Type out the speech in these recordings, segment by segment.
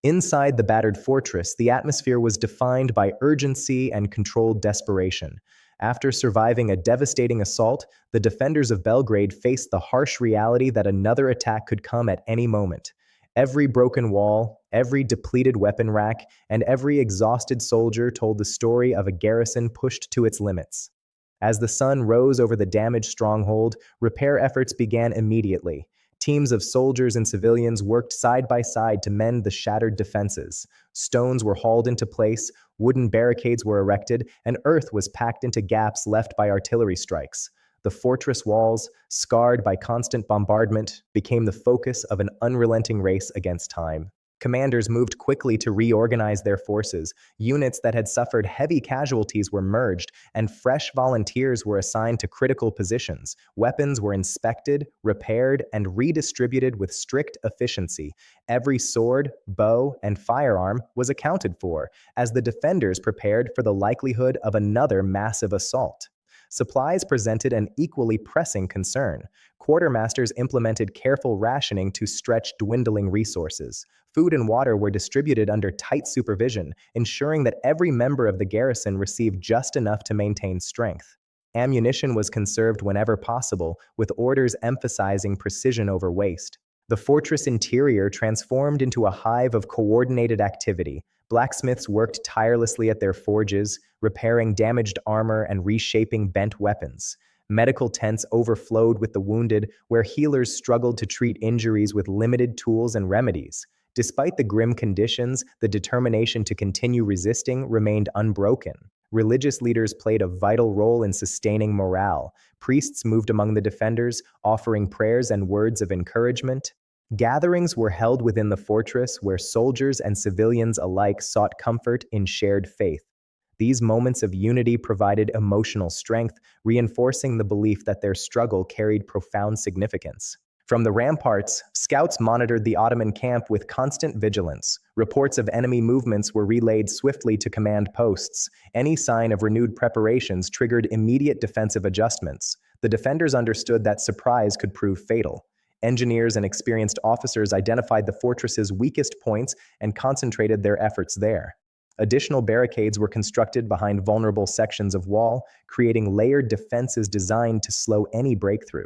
Inside the battered fortress, the atmosphere was defined by urgency and controlled desperation. After surviving a devastating assault, the defenders of Belgrade faced the harsh reality that another attack could come at any moment. Every broken wall, every depleted weapon rack, and every exhausted soldier told the story of a garrison pushed to its limits. As the sun rose over the damaged stronghold, repair efforts began immediately. Teams of soldiers and civilians worked side by side to mend the shattered defenses. Stones were hauled into place, wooden barricades were erected, and earth was packed into gaps left by artillery strikes. The fortress walls, scarred by constant bombardment, became the focus of an unrelenting race against time. Commanders moved quickly to reorganize their forces. Units that had suffered heavy casualties were merged, and fresh volunteers were assigned to critical positions. Weapons were inspected, repaired, and redistributed with strict efficiency. Every sword, bow, and firearm was accounted for, as the defenders prepared for the likelihood of another massive assault. Supplies presented an equally pressing concern. Quartermasters implemented careful rationing to stretch dwindling resources. Food and water were distributed under tight supervision, ensuring that every member of the garrison received just enough to maintain strength. Ammunition was conserved whenever possible, with orders emphasizing precision over waste. The fortress interior transformed into a hive of coordinated activity. Blacksmiths worked tirelessly at their forges, repairing damaged armor and reshaping bent weapons. Medical tents overflowed with the wounded, where healers struggled to treat injuries with limited tools and remedies. Despite the grim conditions, the determination to continue resisting remained unbroken. Religious leaders played a vital role in sustaining morale. Priests moved among the defenders, offering prayers and words of encouragement. Gatherings were held within the fortress where soldiers and civilians alike sought comfort in shared faith. These moments of unity provided emotional strength, reinforcing the belief that their struggle carried profound significance. From the ramparts, scouts monitored the Ottoman camp with constant vigilance. Reports of enemy movements were relayed swiftly to command posts. Any sign of renewed preparations triggered immediate defensive adjustments. The defenders understood that surprise could prove fatal. Engineers and experienced officers identified the fortress's weakest points and concentrated their efforts there. Additional barricades were constructed behind vulnerable sections of wall, creating layered defenses designed to slow any breakthrough.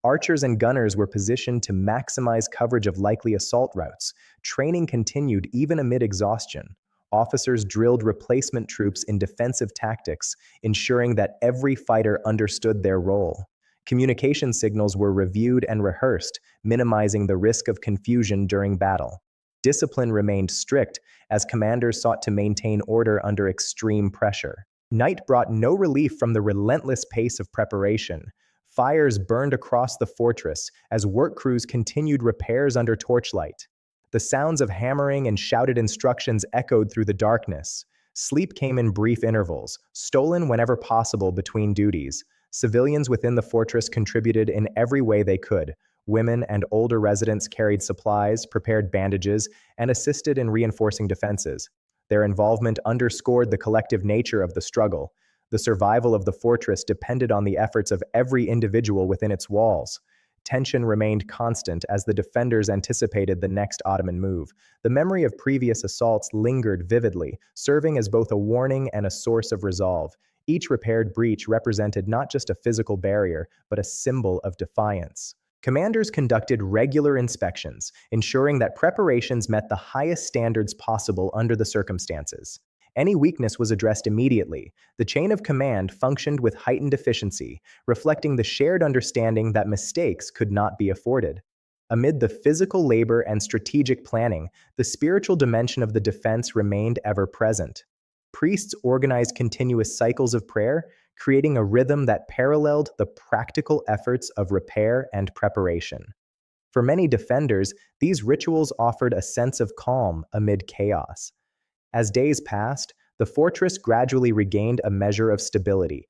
Archers and gunners were positioned to maximize coverage of likely assault routes. Training continued even amid exhaustion. Officers drilled replacement troops in defensive tactics, ensuring that every fighter understood their role. Communication signals were reviewed and rehearsed, minimizing the risk of confusion during battle. Discipline remained strict as commanders sought to maintain order under extreme pressure. Night brought no relief from the relentless pace of preparation. Fires burned across the fortress as work crews continued repairs under torchlight. The sounds of hammering and shouted instructions echoed through the darkness. Sleep came in brief intervals, stolen whenever possible between duties. Civilians within the fortress contributed in every way they could. Women and older residents carried supplies, prepared bandages, and assisted in reinforcing defenses. Their involvement underscored the collective nature of the struggle. The survival of the fortress depended on the efforts of every individual within its walls. Tension remained constant as the defenders anticipated the next Ottoman move. The memory of previous assaults lingered vividly, serving as both a warning and a source of resolve. Each repaired breach represented not just a physical barrier, but a symbol of defiance. Commanders conducted regular inspections, ensuring that preparations met the highest standards possible under the circumstances. Any weakness was addressed immediately. The chain of command functioned with heightened efficiency, reflecting the shared understanding that mistakes could not be afforded. Amid the physical labor and strategic planning, the spiritual dimension of the defense remained ever present. Priests organized continuous cycles of prayer, creating a rhythm that paralleled the practical efforts of repair and preparation. For many defenders, these rituals offered a sense of calm amid chaos. As days passed, the fortress gradually regained a measure of stability.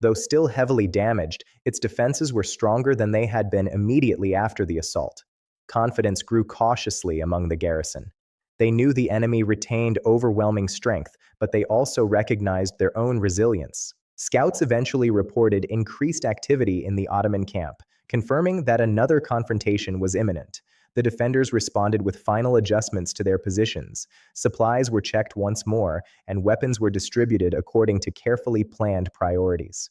Though still heavily damaged, its defenses were stronger than they had been immediately after the assault. Confidence grew cautiously among the garrison. They knew the enemy retained overwhelming strength, but they also recognized their own resilience. Scouts eventually reported increased activity in the Ottoman camp, confirming that another confrontation was imminent. The defenders responded with final adjustments to their positions. Supplies were checked once more, and weapons were distributed according to carefully planned priorities.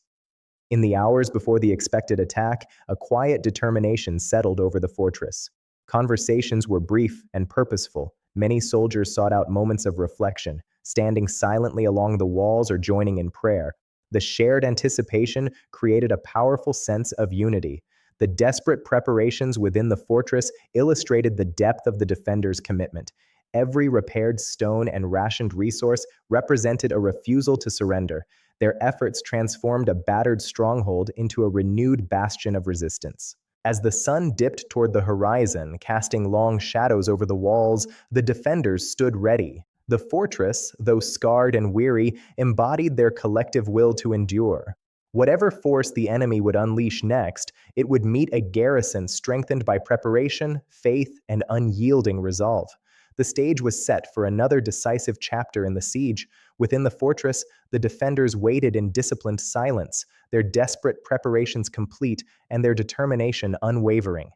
In the hours before the expected attack, a quiet determination settled over the fortress. Conversations were brief and purposeful. Many soldiers sought out moments of reflection, standing silently along the walls or joining in prayer. The shared anticipation created a powerful sense of unity. The desperate preparations within the fortress illustrated the depth of the defenders' commitment. Every repaired stone and rationed resource represented a refusal to surrender. Their efforts transformed a battered stronghold into a renewed bastion of resistance. As the sun dipped toward the horizon, casting long shadows over the walls, the defenders stood ready. The fortress, though scarred and weary, embodied their collective will to endure. Whatever force the enemy would unleash next, it would meet a garrison strengthened by preparation, faith, and unyielding resolve. The stage was set for another decisive chapter in the siege. Within the fortress, the defenders waited in disciplined silence, their desperate preparations complete and their determination unwavering.